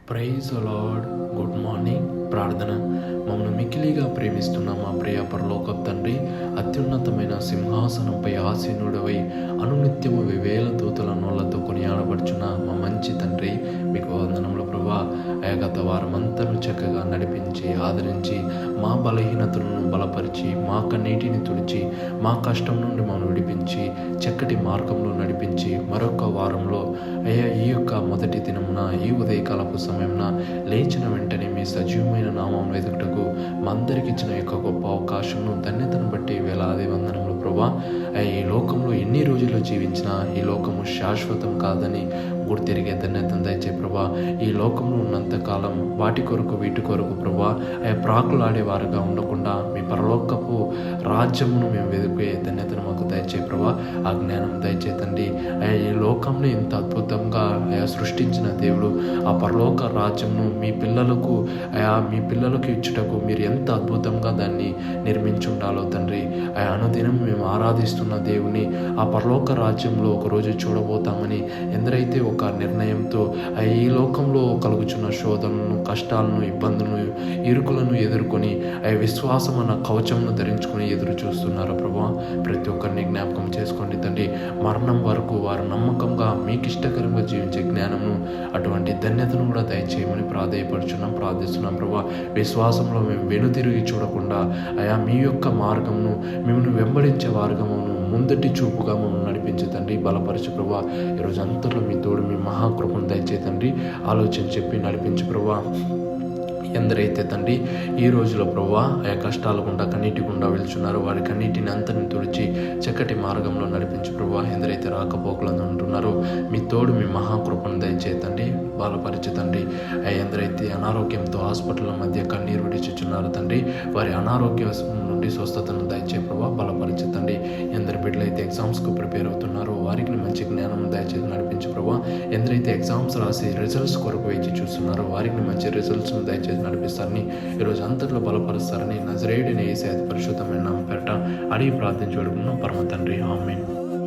Praise lord. Good morning. ప్రార్థన. మమ్మల్ని మిక్కిలిగా ప్రేమిస్తున్న మా ప్రియ పరలోకపు తండ్రి, అత్యున్నతమైన సింహాసనంపై ఆసీనుడవై అనునిత్యము వేల దూతల నోళ్లతో కొనియాడబడుచున్న మా మంచి తండ్రి, మీకు వందనములు ప్రభా. గత వారమంతను చక్కగా నడిపించి ఆదరించి మా బలహీనతలను బలపరిచి మా కన్నీటిని తుడిచి మా కష్టం నుండి మమ్మల్ని విడిపించి చక్కటి మార్గంలో నడిపించి మరొక వారంలో ఈ యొక్క మొదటి దినమున ఈ ఉదయకాలపు సమయమున లేచిన వెంటనే మీ సజీవమైన నామం వెతుకుటకు మా అందరికి ఇచ్చిన యొక్క గొప్ప అవకాశంను ధన్యతను బట్టి వేలాది వందనములు ప్రభా. ఈ లోకంలో ఎన్ని రోజులు జీవించినా ఈ లోకము శాశ్వతం కాదని గుర్తిరిగే ధన్యతను దయచే ప్రభా. ఈ లోకంలో ఉన్నంత కాలం వాటి కొరకు వీటి కొరకు ప్రభా ప్రాకులాడేవారుగా ఉండకుండా మీ పరలోకపు రాజ్యమును మేము వెతుకే ధన్యతను మాకు దయచే ప్రభా. ఆ జ్ఞానం దయచేతండి. ఈ లోకంని ఇంత అద్భుతంగా సృష్టించిన దేవుడు ఆ పరలోక రాజ్యంను మీ పిల్లలకు ఇచ్చుటకు మీరు ఎంత అద్భుతంగా దాన్ని నిర్మించి ఉండాలో తండ్రి. అనుదినం మేము ఆరాధిస్తున్న దేవుని ఆ పరలోక రాజ్యంలో ఒకరోజు చూడబోతామని ఎందరైతే ఒక నిర్ణయంతో ఈ లోకంలో కలుగుచున్న శోధనలను, కష్టాలను, ఇబ్బందులను, ఇరుకులను ఎదుర్కొని విశ్వాసం అన్న కవచంను ధరించుకొని ఎదురు చూస్తున్నారు ప్రభా. ప్రతి ఒక్కరిని జ్ఞాపకం చేసుకోండి తండ్రి. మరణం వరకు వారు నమ్మకంగా మీకు ఇష్టకరంగా జీవించే జ్ఞానమును, అటువంటి ధన్యతను కూడా దయచేయమని ప్రార్థిస్తున్నాం ప్రభా. విశ్వాసంలో మేము వెనుతిరిగి చూడకుండా మీ యొక్క మార్గమును, మిమ్మల్ని వెంబడించే మార్గమును ముందటి చూపుగా మమ్మల్ని నడిపించే తండ్రి. బలపరచు ప్రభా. ఈరోజు అంతలో మీ తోడు, మీ మహాకృపను దయచే తండ్రి. ఆలోచన చెప్పి నడిపించు ప్రభా. ఎందరైతే తండ్రి ఈ రోజులో ప్రభా కష్టాల గుండా కన్నీటి గుండా వెళ్తున్నారో వారి కన్నీటిని అంతని తుడిచి చక్కటి మార్గంలో నడిపించు ప్రభా. ఎందరైతే రాకపోకలను ఉంటున్నారో మీ తోడు, మీ మహాకృపను దయచేతండి. బలపరిచితండి. ఎందరైతే అనారోగ్యంతో హాస్పిటల్ మధ్య కన్నీరు విడిచుచున్నారో తండ్రి, వారి అనారోగ్యం నుండి స్వస్థతను దయచే ప్రభా. బలపరిచితండి. ఎందరి బిడ్డలైతే ఎగ్జామ్స్కు ప్రిపేర్ అవుతున్నారో వారికి మంచి జ్ఞానం దయచేసి నడిపించు ప్రభా. ఎందరైతే ఎగ్జామ్స్ రాసి రిజల్ట్స్ కొరకు వేచి చూస్తున్నారో వారికి మంచి రిజల్ట్స్ను దయచేసి నడిపిస్తారని, ఈరోజు అంతట్లో బలపరుస్తారని నజరేయుడైన యేసయ్య పరిశుద్ధమైన నామమున పేరట అడిగి ప్రార్థించి వేడుకున్నాం పరమ తండ్రి. ఆమేన్.